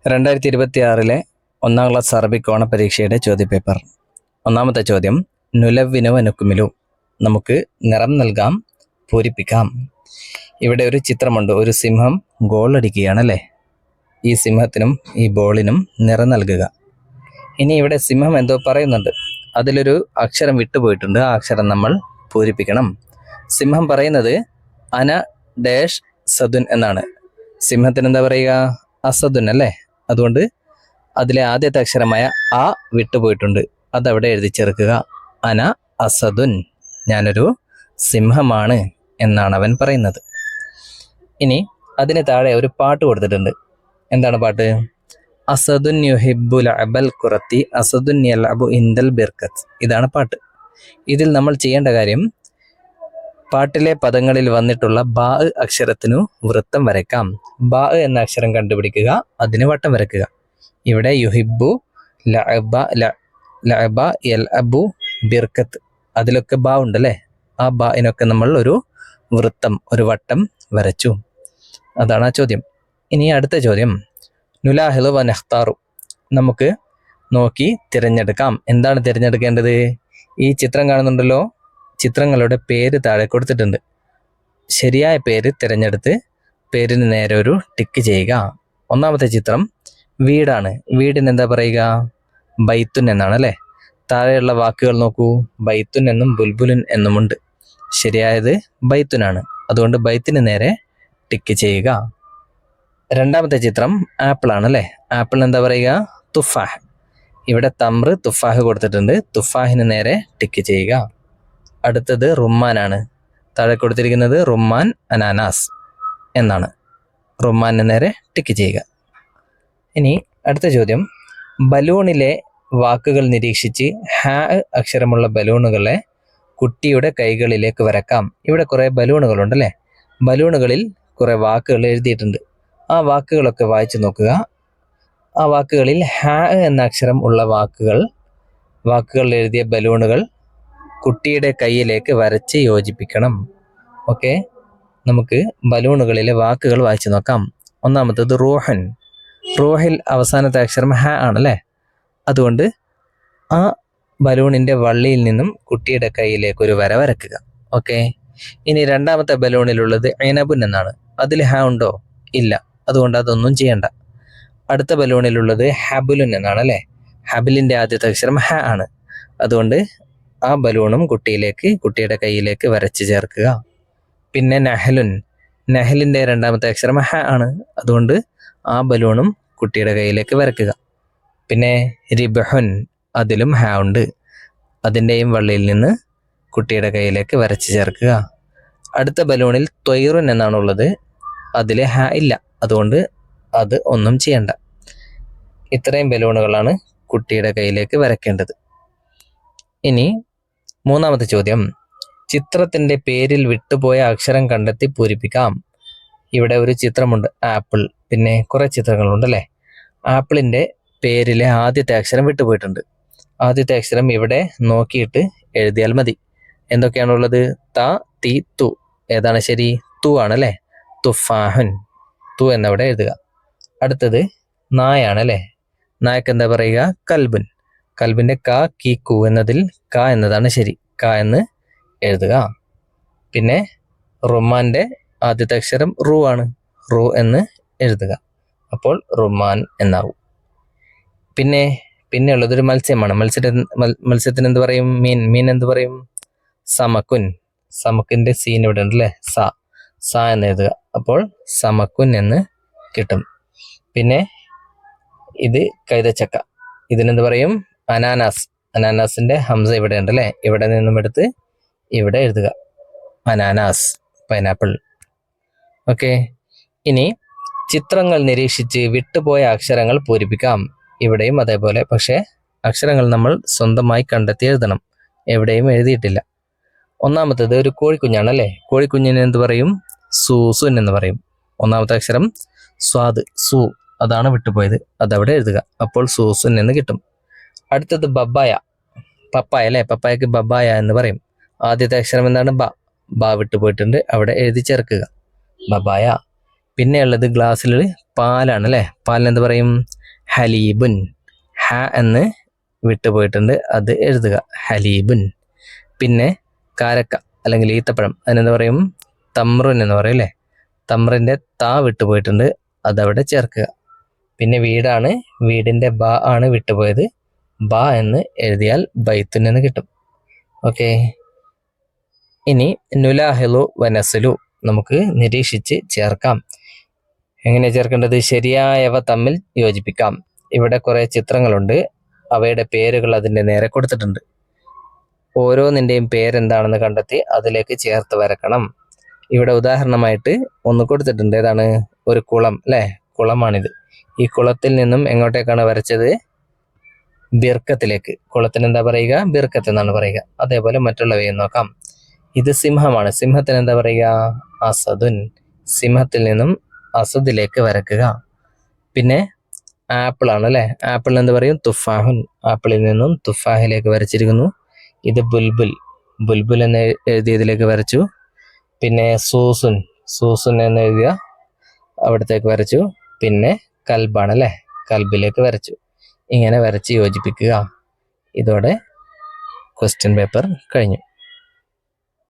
2026 ഒന്നാം class Arabic ഓണപരീക്ഷയുടെ ചോദ്യപേപ്പർ. ഒന്നാമത്തെ ചോദ്യം, നുലവ്വിനു വനുക്കുമിലു, നമുക്ക് നിറം നൽകാം, പൂരിപ്പിക്കാം. ഇവിടെ ഒരു ചിത്രമുണ്ട്, ഒരു സിംഹം ഗോൾ അടിക്കുകയാണല്ലേ. ഈ സിംഹത്തിനും ഈ ബോളിനും നിറം നൽകുക. ഇനി ഇവിടെ സിംഹം എന്തോ പറയുന്നുണ്ട്, അതിലൊരു അക്ഷരം വിട്ടുപോയിട്ടുണ്ട്, ആ അക്ഷരം നമ്മൾ പൂരിപ്പിക്കണം. സിംഹം പറയുന്നത് അന ഡാഷ് സദുൻ എന്നാണ്. സിംഹത്തിന് എന്താ പറയുക? അസദുൻ അല്ലേ. അതുകൊണ്ട് അതിലെ ആദ്യത്തെ അക്ഷരമായ ആ വിട്ടുപോയിട്ടുണ്ട്, അതവിടെ എഴുതി ചേർക്കുക. അന അസദുൻ, ഞാനൊരു സിംഹമാണ് എന്നാണ് അവൻ പറയുന്നത്. ഇനി അതിന് താഴെ ഒരു പാട്ട് കൊടുത്തിട്ടുണ്ട്. എന്താണ് പാട്ട്? അസദുൻ യുഹിബ്ബുൽ അബൽ ഖുറത്തി അസദുൻ യൽഅബു ഇൻദൽ ബിർക്കത്ത്. ഇതാണ് പാട്ട്. ഇതിൽ നമ്മൾ ചെയ്യേണ്ട കാര്യം, പാട്ടിലെ പദങ്ങളിൽ വന്നിട്ടുള്ള ബാ അക്ഷരത്തിനു വൃത്തം വരയ്ക്കാം. ബാ എന്ന അക്ഷരം കണ്ടുപിടിക്കുക, അതിന് വട്ടം വരയ്ക്കുക. ഇവിടെ യുഹിബ്ബു, ലഅബ, യൽഅബു, ബിർക്കത്ത്, അതിലൊക്കെ ബാ ഉണ്ടല്ലേ. ആ ബാഇനൊക്കെ നമ്മൾ ഒരു വൃത്തം, ഒരു വട്ടം വരച്ചു. അതാണ് ആ ചോദ്യം. ഇനി അടുത്ത ചോദ്യം, നുലാഹിളു വ നഖ്താറു, നമുക്ക് നോക്കി തിരഞ്ഞെടുക്കാം. എന്താണ് തിരഞ്ഞെടുക്കേണ്ടത്? ഈ ചിത്രം കാണുന്നുണ്ടല്ലോ, ചിത്രങ്ങളുടെ പേര് താഴെ കൊടുത്തിട്ടുണ്ട്. ശരിയായ പേര് തിരഞ്ഞെടുത്ത് പേരിന് നേരെ ഒരു ടിക്ക് ചെയ്യുക. ഒന്നാമത്തെ ചിത്രം വീടാണ്. വീടിന് എന്താ പറയുക? ബൈത്തുൻ എന്നാണ് അല്ലേ. താഴെയുള്ള വാക്കുകൾ നോക്കൂ, ബൈത്തുൻ എന്നും ബുൽബുലുൻ എന്നുമുണ്ട്. ശരിയായത് ബൈത്തുനാണ്, അതുകൊണ്ട് ബൈത്തിന് നേരെ ടിക്ക് ചെയ്യുക. രണ്ടാമത്തെ ചിത്രം ആപ്പിൾ ആണ് അല്ലേ. ആപ്പിളിന് എന്താ പറയുക? തുഫാഹ്. ഇവിടെ തമ്ര് തുഫാഹ് കൊടുത്തിട്ടുണ്ട്, തുഫാഹിന് നേരെ ടിക്ക് ചെയ്യുക. അടുത്തത് റുമ്മാനാണ്. താഴെ കൊടുത്തിരിക്കുന്നത് റുമ്മാൻ അനാനാസ് എന്നാണ്. റുമ്മാന് നേരെ ടിക്ക് ചെയ്യുക. ഇനി അടുത്ത ചോദ്യം, ബലൂണിലെ വാക്കുകൾ നിരീക്ഷിച്ച് ഹാ അക്ഷരമുള്ള ബലൂണുകളെ കുട്ടിയുടെ കൈകളിലേക്ക് വരക്കാം. ഇവിടെ കുറേ ബലൂണുകളുണ്ടല്ലേ. ബലൂണുകളിൽ കുറേ വാക്കുകൾ എഴുതിയിട്ടുണ്ട്. ആ വാക്കുകളൊക്കെ വായിച്ചു നോക്കുക. ആ വാക്കുകളിൽ ഹാ എന്ന അക്ഷരം ഉള്ള വാക്കുകൾ എഴുതിയ ബലൂണുകൾ കുട്ടിയുടെ കൈയിലേക്ക് വരച്ച് യോജിപ്പിക്കണം. ഓക്കെ, നമുക്ക് ബലൂണുകളിലെ വാക്കുകൾ വായിച്ചു നോക്കാം. ഒന്നാമത്തത് റൂഹൻ. റൂഹിൽ അവസാനത്തെ അക്ഷരം ഹ ആണല്ലേ. അതുകൊണ്ട് ആ ബലൂണിൻ്റെ വള്ളിയിൽ നിന്നും കുട്ടിയുടെ കൈയിലേക്ക് ഒരു വര വരക്കുക. ഓക്കെ, ഇനി രണ്ടാമത്തെ ബലൂണിലുള്ളത് ഐനബുൻ എന്നാണ്. അതിൽ ഹ ഉണ്ടോ? ഇല്ല, അതുകൊണ്ട് അതൊന്നും ചെയ്യണ്ട. അടുത്ത ബലൂണിലുള്ളത് ഹബുലുൻ എന്നാണ് അല്ലേ. ഹബിലിൻ്റെ ആദ്യത്തെ അക്ഷരം ഹ ആണ്, അതുകൊണ്ട് ആ ബലൂണും കുട്ടിയുടെ കൈയിലേക്ക് വരച്ച് ചേർക്കുക. പിന്നെ നഹലുൻ. നഹലിൻ്റെ രണ്ടാമത്തെ അക്ഷരം ഹ ആണ്, അതുകൊണ്ട് ആ ബലൂണും കുട്ടിയുടെ കൈയിലേക്ക് വരക്കുക. പിന്നെ റിബഹുൻ, അതിലും ഹ ഉണ്ട്, അതിൻ്റെയും വള്ളിയിൽ നിന്ന് കുട്ടിയുടെ കൈയിലേക്ക് വരച്ച് ചേർക്കുക. അടുത്ത ബലൂണിൽ ത്വയ്റുൻ എന്നാണുള്ളത്, അതിൽ ഹ ഇല്ല, അതുകൊണ്ട് അത് ഒന്നും ചെയ്യണ്ട. ഇത്രയും ബലൂണുകളാണ് കുട്ടിയുടെ കൈയിലേക്ക് വരയ്ക്കേണ്ടത്. ഇനി മൂന്നാമത്തെ ചോദ്യം, ചിത്രത്തിൻ്റെ പേരിൽ വിട്ടുപോയ അക്ഷരം കണ്ടെത്തി പൂരിപ്പിക്കാം. ഇവിടെ ഒരു ചിത്രമുണ്ട്, ആപ്പിൾ. പിന്നെ കുറേ ചിത്രങ്ങളുണ്ടല്ലേ. ആപ്പിളിൻ്റെ പേരിലെ ആദ്യത്തെ അക്ഷരം വിട്ടുപോയിട്ടുണ്ട്. ആദ്യത്തെ അക്ഷരം ഇവിടെ നോക്കിയിട്ട് എഴുതിയാൽ മതി. എന്തൊക്കെയാണുള്ളത്? ത, തി, തു. ഏതാണ് ശരി? തു ആണല്ലേ. തുഫാഹുൻ, തു എന്നവിടെ എഴുതുക. അടുത്തത് നായാണല്ലേ. നായക്ക് എന്താ പറയുക? കൽബുൻ. കൽബിൻ്റെ ക, കി, കു എന്നതിൽ ക എന്നതാണ് ശരി, ക എന്ന് എഴുതുക. പിന്നെ റുമാൻ്റെ ആദ്യത്തെ അക്ഷരം റു ആണ്, റു എന്ന് എഴുതുക. അപ്പോൾ റുമാൻ എന്നാവും. പിന്നെ ഉള്ളതൊരു മത്സ്യമാണ്. മത്സ്യത്തിന് എന്ത് പറയും? മീൻ എന്ത് പറയും? സമക്കുൻ. സമക്കിൻ്റെ സീൻ ഇവിടെ ഉണ്ടല്ലേ, സ എന്ന് എഴുതുക. അപ്പോൾ സമക്കുൻ എന്ന് കിട്ടും. പിന്നെ ഇത് കൈതച്ചക്ക, ഇതിനെന്ത് പറയും? അനാനാസ്. അനാനാസിൻ്റെ ഹംസ ഇവിടെ ഉണ്ടല്ലേ, ഇവിടെ നിന്നും എടുത്ത് ഇവിടെ എഴുതുക, അനാനാസ്, പൈനാപ്പിൾ. ഓക്കെ, ഇനി ചിത്രങ്ങൾ നിരീക്ഷിച്ച് വിട്ടുപോയ അക്ഷരങ്ങൾ പൂരിപ്പിക്കാം. ഇവിടെയും അതേപോലെ, പക്ഷേ അക്ഷരങ്ങൾ നമ്മൾ സ്വന്തമായി കണ്ടെത്തി എഴുതണം, എവിടെയും എഴുതിയിട്ടില്ല. ഒന്നാമത്തേത് ഒരു കോഴിക്കുഞ്ഞാണല്ലേ. കോഴിക്കുഞ്ഞിന് എന്ത് പറയും? സൂസുൻ എന്ന് പറയും. ഒന്നാമത്തെ അക്ഷരം സ്വാദ്, സു, അതാണ് വിട്ടുപോയത്, അതവിടെ എഴുതുക. അപ്പോൾ സൂസുൻ എന്ന് കിട്ടും. അടുത്തത് ബബ്ബായ, പപ്പായ അല്ലേ. പപ്പായക്ക് ബബ്ബായ എന്ന് പറയും. ആദ്യത്തെ അക്ഷരം എന്താണ്? ബ വിട്ടുപോയിട്ടുണ്ട്, അവിടെ എഴുതി ചേർക്കുക, ബബ്ബായ. പിന്നെ ഉള്ളത് ഗ്ലാസ്സിൽ പാലാണ് അല്ലേ. പാലിന് എന്ത് പറയും? ഹലീബുൻ. ഹ എന്ന് വിട്ടുപോയിട്ടുണ്ട്, അത് എഴുതുക, ഹലീബുൻ. പിന്നെ കാരക്ക അല്ലെങ്കിൽ ഈത്തപ്പഴം, അതിനെന്ത് പറയും? തമ്രുൻ എന്ന് പറയും അല്ലേ. തമ്രിൻ്റെ താ വിട്ടുപോയിട്ടുണ്ട്, അതവിടെ ചേർക്കുക. പിന്നെ വീടാണ്, വീടിൻ്റെ ബ ആണ് വിട്ടുപോയത്, ബ എന്ന് എഴുതിയാൽ ബൈത്തുൻ എന്ന് കിട്ടും. ഓക്കെ. ഇനി നുലാഹിലു വനസലു നമുക്ക് നിരീക്ഷിച്ച് ചേർക്കാം. എങ്ങനെയാണ് ചേർക്കേണ്ടത്? ശരിയായവ തമ്മിൽ യോജിപ്പിക്കാം. ഇവിടെ കുറേ ചിത്രങ്ങളുണ്ട്, അവയുടെ പേരുകൾ അതിൻ്റെ നേരെ കൊടുത്തിട്ടുണ്ട്. ഓരോന്നിൻ്റെയും പേരെന്താണെന്ന് കണ്ടെത്തി അതിലേക്ക് ചേർത്ത് വരക്കണം. ഇവിടെ ഉദാഹരണമായിട്ട് ഒന്ന് കൊടുത്തിട്ടുണ്ട്. ഏതാണ്? ഒരു കുളം അല്ലേ, കുളമാണിത്. ഈ കുളത്തിൽ നിന്നും എങ്ങോട്ടേക്കാണ് വരച്ചത്? ബിർക്കത്തിലേക്ക്. കുളത്തിന് എന്താ പറയുക? ബിർക്കത്ത് എന്നാണ് പറയുക. അതേപോലെ മറ്റുള്ളവയും നോക്കാം. ഇത് സിംഹമാണ്, സിംഹത്തിന് എന്താ പറയുക? അസദുൻ. സിംഹത്തിൽ നിന്നും അസദിലേക്ക് വരക്കുക. പിന്നെ ആപ്പിൾ ആണ് അല്ലേ, ആപ്പിളിന് എന്ത് പറയും? തുഫാഹുൻ. ആപ്പിളിൽ നിന്നും തുഫാഹിലേക്ക് വരച്ചിരിക്കുന്നു. ഇത് ബുൽബുൽ, ബുൽബുൽ എന്ന് എഴുതിയതിലേക്ക് വരച്ചു. പിന്നെ സൂസുൻ, സൂസുൻ എന്ന് എഴുതിയ അവിടത്തേക്ക് വരച്ചു. പിന്നെ കൽബാണ് അല്ലേ, കൽബിലേക്ക് വരച്ചു. ഇങ്ങനെ വരച്ച് യോജിപ്പിക്കുക. ഇതോടെ ക്വസ്റ്റ്യൻ പേപ്പർ കഴിഞ്ഞു.